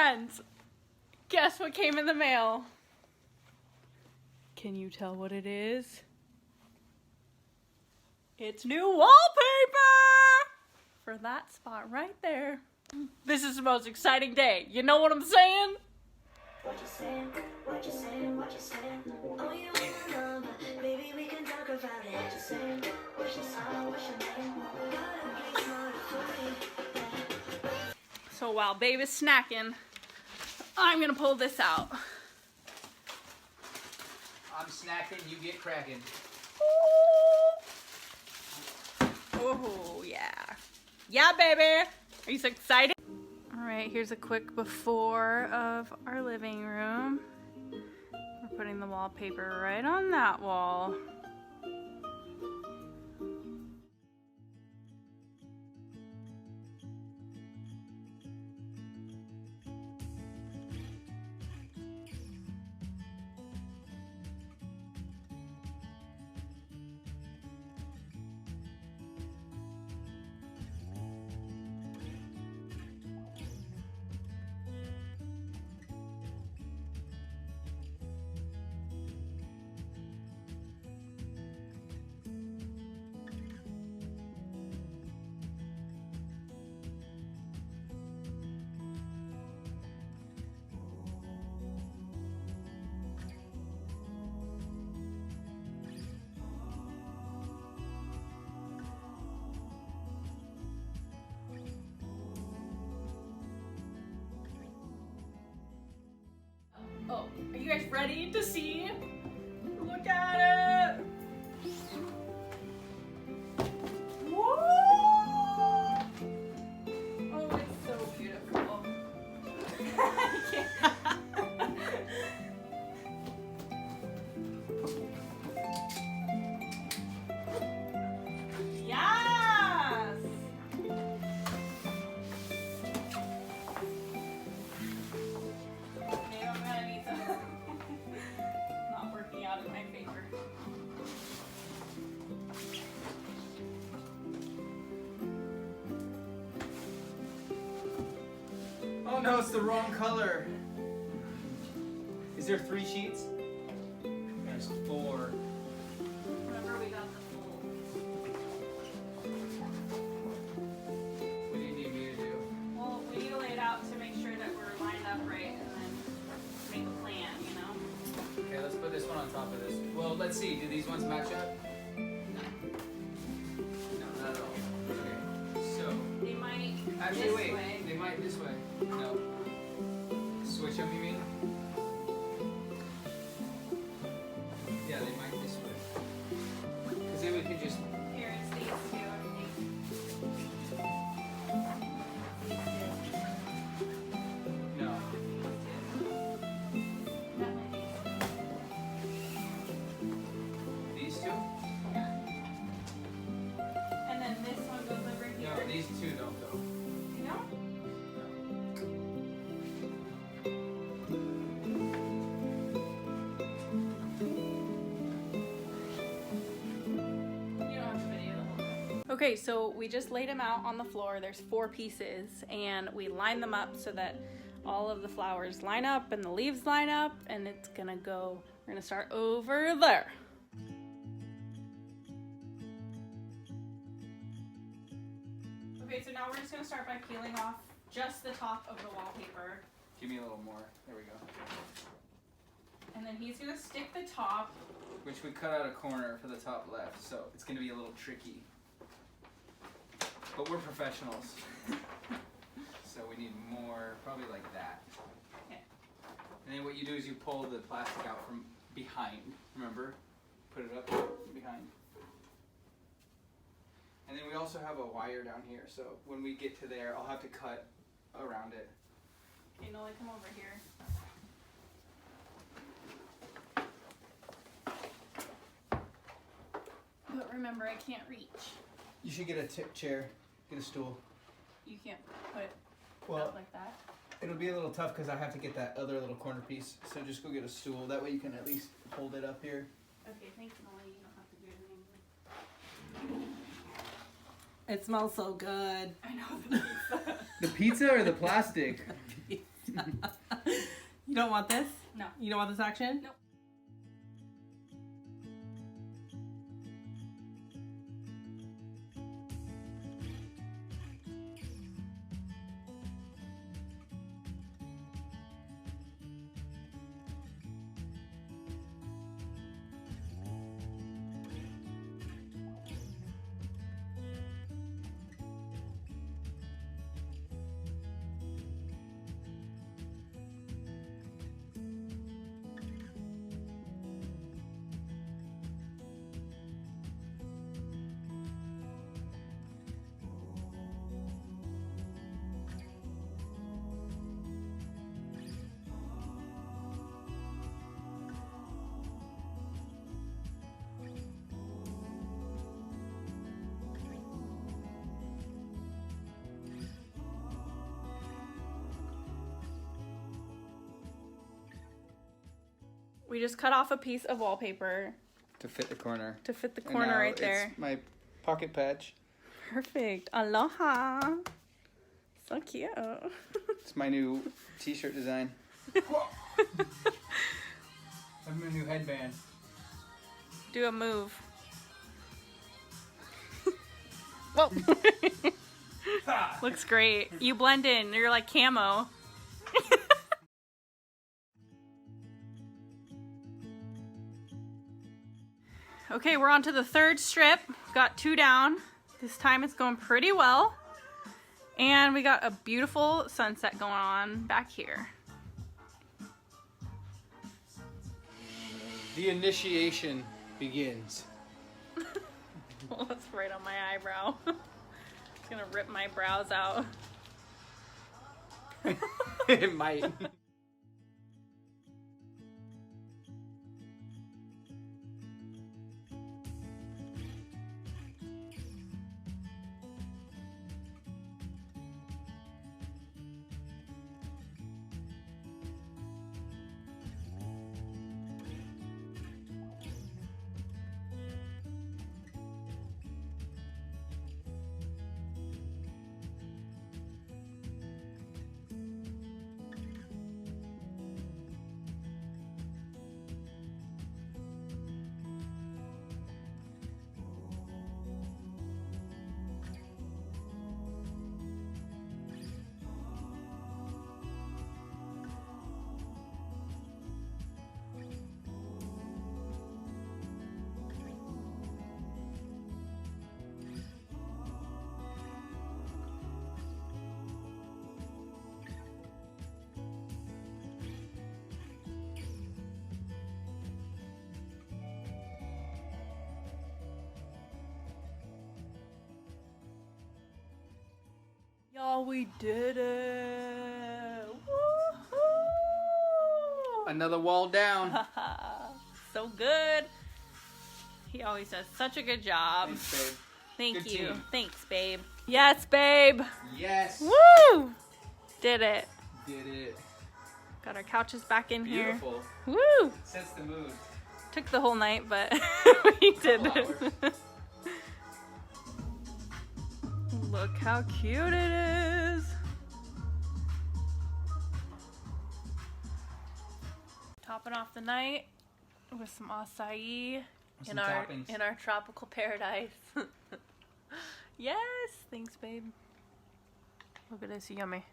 friends, guess what came in the mail? Can you tell what it is? It's new wallpaper for that spot right there. This is the most exciting day. You know what I'm saying? What you saying? What you saying? What you saying? Oh, you want my number? Maybe we can talk about it. What you saying? What's your sign? What's your name? Gotta be smarter for me. So while babe is snacking, I'm gonna pull this out. I'm snacking, you get cracking. Oh yeah. Yeah, baby. Are you so excited? All right, here's a quick before of our living room. We're putting the wallpaper right on that wall. Oh, are you guys ready to see? Look at it! Whoa! Oh, it's so beautiful. I can't. Yes! Maybe I'm gonna need some. Not working out in my favor. Oh no, it's the wrong color. Is there 3 sheets? There's 4. Remember, we got the full. What do you need me to do? Well, we need to lay it out to make sure that we're lined up right and then make a plan, you know? Okay, let's put this one on top of this. Well, let's see. Do these ones match up? No, not at all. Okay. So, They might actually, this wait. way. They might this way. No. Switch them, you mean? Yeah, they might this way. Because then we can just. Here, it's these two, I think. No. That might be. These 2? Yeah. And then this one goes over here. No, these 2 don't go. You know? Okay, so we just laid them out on the floor. There's 4 pieces and we lined them up so that all of the flowers line up and the leaves line up, and it's gonna go, we're gonna start over there. Okay, so now we're just gonna start by peeling off just the top of the wallpaper. Give me a little more. There we go. And then he's gonna stick the top. Which we cut out a corner for the top left, so it's gonna be a little tricky. But we're professionals. So we need more, probably like that. Okay. And then what you do is you pull the plastic out from behind, remember? Put it up from behind. And then we also have a wire down here, so when we get to there, I'll have to cut around it. Okay, Noah, come over here. But remember, I can't reach. You should get a chair, get a stool. You can't put it Well, out like that. it'll be a little tough because I have to get that other little corner piece. So just go get a stool. That way you can at least hold it up here. Okay, thanks, Molly. You don't have to do anything. It smells so good. I know the pizza. The pizza or the plastic? You don't want this? No. You don't want this action? Nope. We just cut off a piece of wallpaper To fit the corner. to fit the And corner now right there. It's my pocket patch. Perfect. Aloha. So cute. It's my new t-shirt design. I'm my new headband. Do a move. Whoa. Looks great. You blend in. You're like camo. Okay, we're on to the third strip. Got 2 down. This time it's going pretty well. And we got a beautiful sunset going on back here. The initiation begins. Well, that's right on my eyebrow. It's gonna rip my brows out. It might. Y'all, we did it! Woohoo! Another wall down. So good. He always does such a good job. Thanks, babe. Thank Good you. team. Thanks, babe. Yes, babe. Yes. Woo! Did it. Did it. Got our couches back in Beautiful. here. Woo! Sets the mood. Took the whole night, but we did Couple it. hours. Look how cute it is. Topping off the night with some acai Some toppings. in our tropical paradise. Yes, thanks, babe. Look at this, yummy.